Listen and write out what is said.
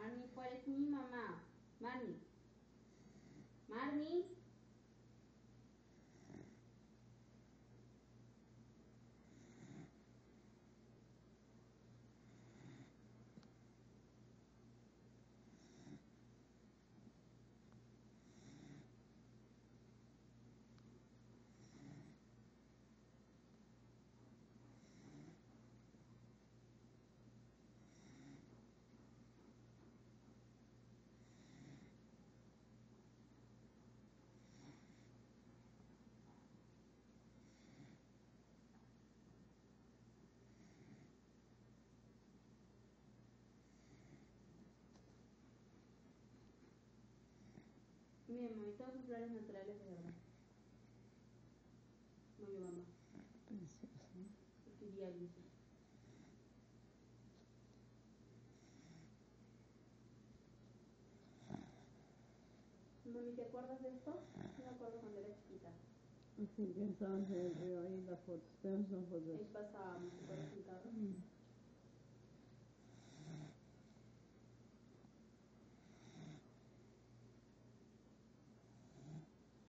Marnie, ¿cuál es mi mamá? Marnie. Marnie. Bien, mami, todos son flores naturales de verdad. Muy bien, mamá. Precioso. Quería dice. Mami, ¿te acuerdas de esto? Yo me acuerdo cuando era chiquita. Sí, que estábamos en el río ahí, las fotos. Tenemos unas fotos. Ahí pasábamos por el carro.